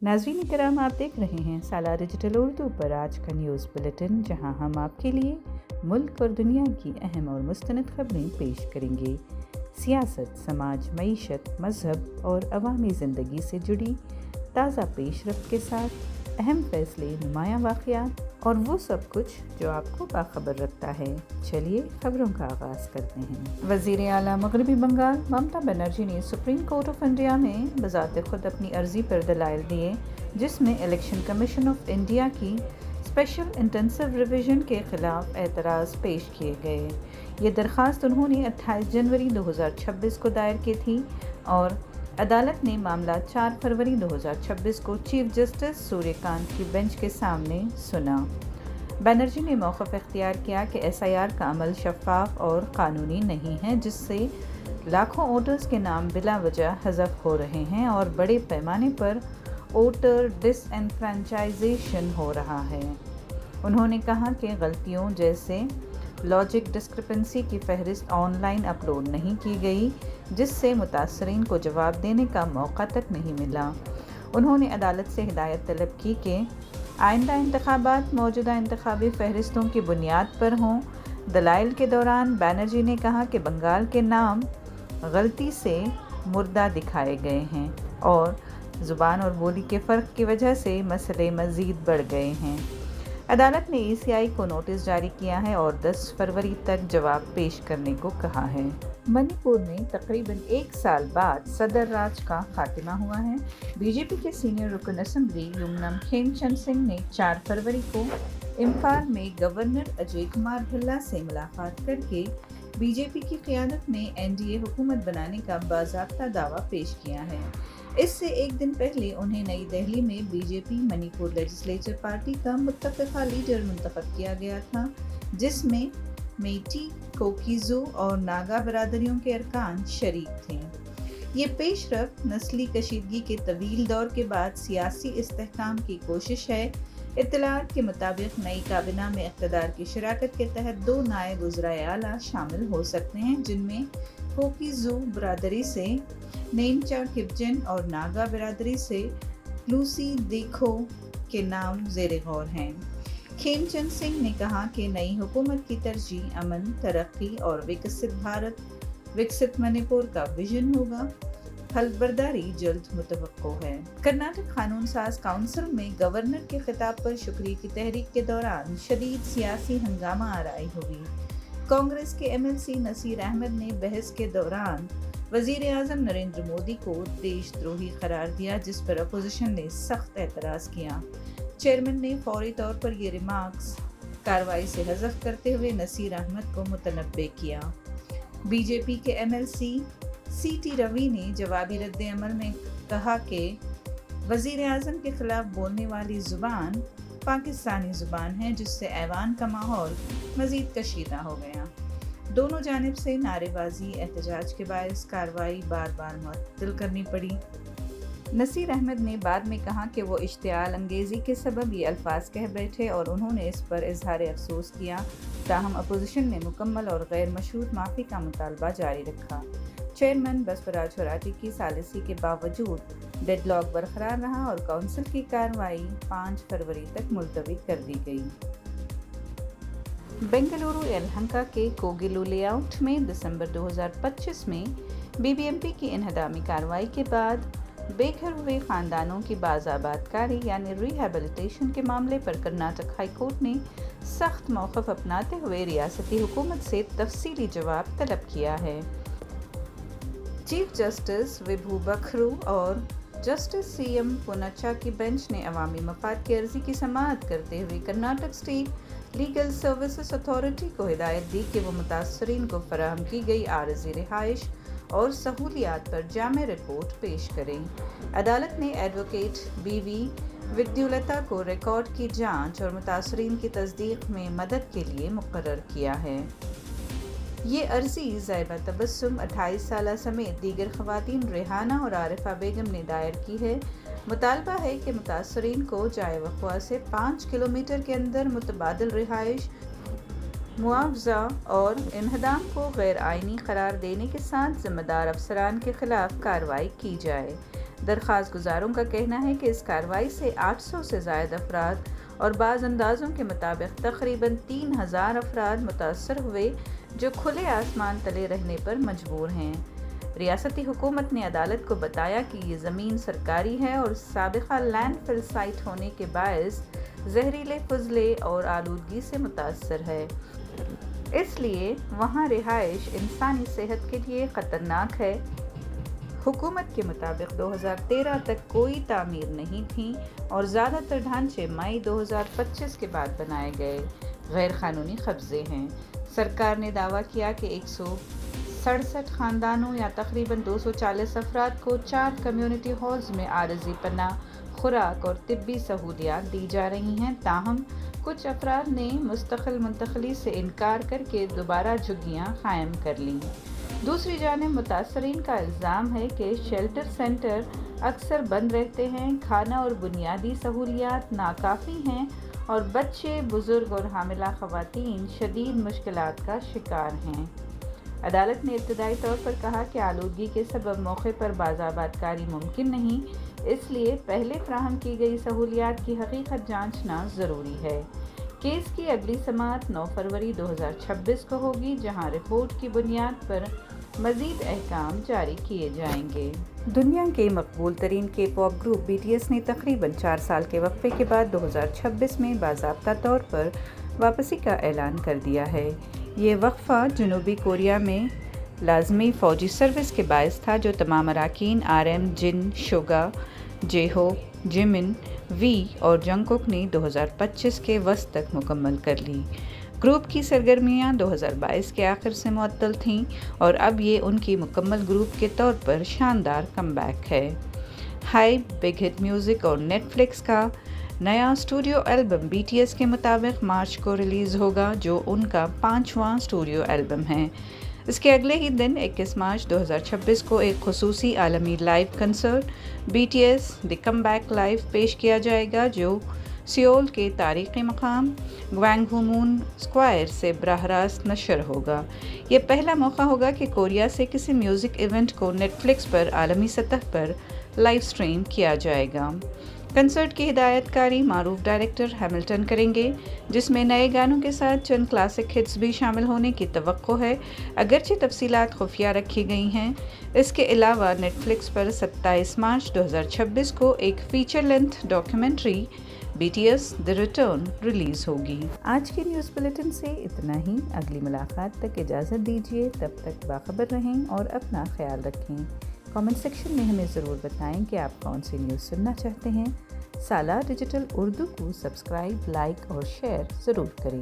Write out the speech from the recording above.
नाज़रीन करام, आप देख रहे हैं सालार डिजिटल उर्दू पर आज का न्यूज़ बुलेटिन, जहां हम आपके लिए मुल्क और दुनिया की अहम और मुस्तनद खबरें पेश करेंगे। सियासत, समाज, मईशत, मज़हब और अवामी ज़िंदगी से जुड़ी ताज़ा पेशरफ्त के साथ अहम फैसले, नुमायाँ वाक़यात और वो सब कुछ जो आपको बाखबर रखता है। चलिए खबरों का आगाज़ करते हैं। वज़ीर आला मगरबी बंगाल ममता बनर्जी ने सुप्रीम कोर्ट ऑफ इंडिया में बज़ात खुद अपनी अर्ज़ी पर दलाइल दिए, जिसमें इलेक्शन कमीशन ऑफ इंडिया की स्पेशल इंटेंसिव रिवीजन के ख़िलाफ़ एतराज़ पेश किए गए। ये दरख्वास्त उन्होंने 28 जनवरी 2026 को दायर की थी और अदालत ने मामला 4 फरवरी 2026 को चीफ जस्टिस सूर्यकांत की बेंच के सामने सुना। बनर्जी ने मौक़िफ़ इख्तियार किया कि SIR का अमल शफ़ाफ़ और क़ानूनी नहीं है, जिससे लाखों वोटर्स के नाम बिला वजह हज़फ हो रहे हैं और बड़े पैमाने पर वोटर डिसएनफ्रेंचाइजेशन हो रहा है। उन्होंने कहा कि गलतियों जैसे लॉजिक डिस्क्रिपेंसी की फ़हरिस्त ऑनलाइन अपलोड नहीं की गई, जिससे मुतासरीन को जवाब देने का मौका तक नहीं मिला। उन्होंने अदालत से हिदायत तलब की कि आइंदा इंतखाबात मौजूदा इंतखाबी फ़हरिस्तों की बुनियाद पर हों। दलाइल के दौरान बनर्जी ने कहा कि बंगाल के नाम गलती से मुर्दा दिखाए गए हैं और ज़ुबान और बोली के फ़र्क की वजह से मसले मज़ीद बढ़ गए हैं। अदालत ने ECI को नोटिस जारी किया है और 10 फरवरी तक जवाब पेश करने को कहा है। मणिपुर में तकरीबन 1 साल बाद सदर राज का खात्मा हुआ है। बीजेपी के सीनियर रुकन असम्बली युमनम खेमचंद सिंह ने 4 फरवरी को इम्फाल में गवर्नर अजय कुमार भल्ला से मुलाकात करके बीजेपी की क़यादत में NDA हुकूमत बनाने का बाज़ाब्ता दावा पेश किया है। इससे एक दिन पहले उन्हें नई दिल्ली में बीजेपी मणिपुर लेजिस्लेचर पार्टी का मुत्तफ़िक़ा लीडर मुंतखब किया गया था, जिसमें मेटी, कोकीज़ो और नागा बरादरियों के अरकान शरीक थे। ये पेशरफ्त नस्ली कशीदगी के तवील दौर के बाद सियासी इस्तेहकाम की कोशिश है। इत्तलात के मुताबिक नई काबिना में इक़्तिदार की शराकत के तहत 2 नायब वज़ीर आला शामिल हो सकते हैं, जिनमें कोकीज़ो बरादरी से नेमचा किपजन और नागा बरादरी से लूसी देखो के नाम ज़ेरे गौर हैं। खेमचंद सिंह ने कहा कि नई हुकूमत की तरजीह अमन, तरक्की और विकसित भारत, विकसित मणिपुर का विजन होगा। हल्फबर्दारी जल्द मुतवक्को है। कर्नाटक कानून साज काउंसिल में गवर्नर के खिताब पर शुक्रिया की तहरीक के दौरान शदीद सियासी हंगामा आराई हुई। कांग्रेस के MLC नसीर अहमद ने बहस के दौरान वज़ीर आज़म नरेंद्र मोदी को देशद्रोही करार दिया, जिस पर अपोजिशन ने सख्त एतराज़ किया। चेयरमैन ने फौरी तौर पर ये रिमार्क्स कार्रवाई से हज़फ करते हुए नसीर अहमद को मुतनब्बे किया। बीजेपी के MLC CT रवि ने जवाबी रद्द-ए-अमल में कहा कि वज़ीर आज़म के ख़िलाफ़ बोलने वाली ज़ुबान पाकिस्तानी ज़ुबान है, जिससे ऐवान का माहौल मज़ीद कशीदा हो गया। दोनों जानिब से नारेबाजी एहतजाज के बायस कार्रवाई बार बार मुअत्तल करनी पड़ी। नसीर अहमद ने बाद में कहा कि वो इश्तियाल अंगेज़ी के सबब ये अल्फाज कह बैठे और उन्होंने इस पर इजहार अफसोस किया। ताहम अपोजिशन ने मुकम्मल और गैर मशरूत माफ़ी का मुतालबा जारी रखा। चेयरमैन बसवराज होराटी की सालिसी के बावजूद डेडलॉक बरकरार रहा और काउंसिल की कार्रवाई 5 फरवरी तक मुलतवी कर दी गई। बेंगलुरु यलहंका के कोगिलू लेआउट में दिसंबर 2025 में BBMP की इन्हदामी कार्रवाई के बाद बेघर हुए ख़ानदानों की बाज़ाबादकारी यानी रिहैबिलिटेशन के मामले पर कर्नाटक हाई कोर्ट ने सख्त मौक़िफ़ अपनाते हुए रियासती हुकूमत से तफसीली जवाब तलब किया है। चीफ जस्टिस विभू बखरू और जस्टिस CM पुनच्चा की बेंच ने अवामी मफाद की अर्ज़ी की समाअत करते हुए Karnataka state legal services authority को हिदायत दी कि वो मुतासरीन को फराहम की गई आरज़ी रिहाइश और सहूलियात पर जामे रिपोर्ट पेश करें। अदालत ने एडवोकेट BV विद्युलता को रिकॉर्ड की जांच और मुतासरीन की तस्दीक में मदद के लिए मुकर्रर किया है। ये अर्ज़ी ज़ैबा तबस्सुम 28 साल समेत दीगर ख़वातीन रेहाना और आरिफा बेगम ने दायर की है। मुतालबा है कि मुतासरीन को जाए वक़्वा से 5 किलोमीटर के अंदर मुतबादिल रिहाइश, मुआवजा और इन्हदाम को गैर आइनी करार देने के साथ ज़िम्मेदार अफसरान के ख़िलाफ़ कार्रवाई की जाए। درخواست گزاروں کا کہنا ہے کہ اس کارروائی سے 800 سے زائد افراد اور بعض اندازوں کے مطابق تقریباً 3000 افراد متاثر ہوئے جو کھلے آسمان تلے رہنے پر مجبور ہیں۔ ریاستی حکومت نے عدالت کو بتایا کہ یہ زمین سرکاری ہے اور سابقہ لینڈ فل سائٹ ہونے کے باعث زہریلے فضلے اور آلودگی سے متاثر ہے، اس لیے وہاں رہائش انسانی صحت کے لیے خطرناک ہے۔ حکومت کے مطابق 2013 تک کوئی تعمیر نہیں تھی اور زیادہ تر ڈھانچے مئی 2025 کے بعد بنائے گئے غیر قانونی قبضے ہیں۔ سرکار نے دعویٰ کیا کہ 167 خاندانوں یا تقریباً 240 افراد کو 4 کمیونٹی ہالز میں عارضی پناہ، خوراک اور طبی سہولیات دی جا رہی ہیں، تاہم کچھ افراد نے مستقل منتقلی سے انکار کر کے دوبارہ جھگیاں قائم کر لیں۔ دوسری جانب متاثرین کا الزام ہے کہ شیلٹر سینٹر اکثر بند رہتے ہیں، کھانا اور بنیادی سہولیات ناکافی ہیں اور بچے، بزرگ اور حاملہ خواتین شدید مشکلات کا شکار ہیں۔ عدالت نے ابتدائی طور پر کہا کہ آلودگی کے سبب موقع پر بازآباد کاری ممکن نہیں، اس لیے پہلے فراہم کی گئی سہولیات کی حقیقت جانچنا ضروری ہے۔ کیس کی اگلی سماعت 9 فروری 2026 کو ہوگی، جہاں رپورٹ کی بنیاد پر مزید احکام جاری کیے جائیں گے۔ دنیا کے مقبول ترین کے پاپ گروپ BTS نے تقریباً 4 سال کے وقفے کے بعد 2026 میں باضابطہ طور پر واپسی کا اعلان کر دیا ہے۔ یہ وقفہ جنوبی کوریا میں لازمی فوجی سروس کے باعث تھا، جو تمام اراکین RM، جن، سوگا، جے-ہوپ، جمن، وی اور جنگکوک نے 2025 کے وسط تک مکمل کر لی۔ گروپ کی سرگرمیاں 2022 کے آخر سے معطل تھیں اور اب یہ ان کی مکمل گروپ کے طور پر شاندار کم بیک ہے۔ ہائیپ، بگ ہٹ میوزک اور نیٹ فلکس کا نیا اسٹوڈیو البم BTS کے مطابق مارچ کو ریلیز ہوگا، جو ان کا 5واں اسٹوڈیو البم ہے۔ اس کے اگلے ہی دن 21 مارچ 2026 کو ایک خصوصی عالمی لائیو کنسرٹ BTS دی کم بیک لائیو پیش کیا جائے گا، جو سیول کے تاریخی مقام گوانگہومون اسکوائر سے براہ راست نشر ہوگا۔ یہ پہلا موقع ہوگا کہ کوریا سے کسی میوزک ایونٹ کو نیٹ فلکس پر عالمی سطح پر لائیو اسٹریم کیا جائے گا۔ کنسرٹ کی ہدایت کاری معروف ڈائریکٹر ہیملٹن کریں گے، جس میں نئے گانوں کے ساتھ چند کلاسک ہٹس بھی شامل ہونے کی توقع ہے، اگرچہ تفصیلات خفیہ رکھی گئی ہیں۔ اس کے علاوہ نیٹ فلکس پر 27 مارچ 2026 کو ایک feature length documentary BTS the return release ہوگی۔ آج کے نیوز بلیٹن سے اتنا ہی۔ اگلی ملاقات تک اجازت دیجیے، تب تک باخبر رہیں اور اپنا خیال رکھیں۔ کامنٹ سیکشن میں ہمیں ضرور بتائیں کہ آپ کون سی نیوز سننا چاہتے ہیں۔ سالار ڈیجیٹل اردو کو سبسکرائب، لائک اور شیئر ضرور کریں۔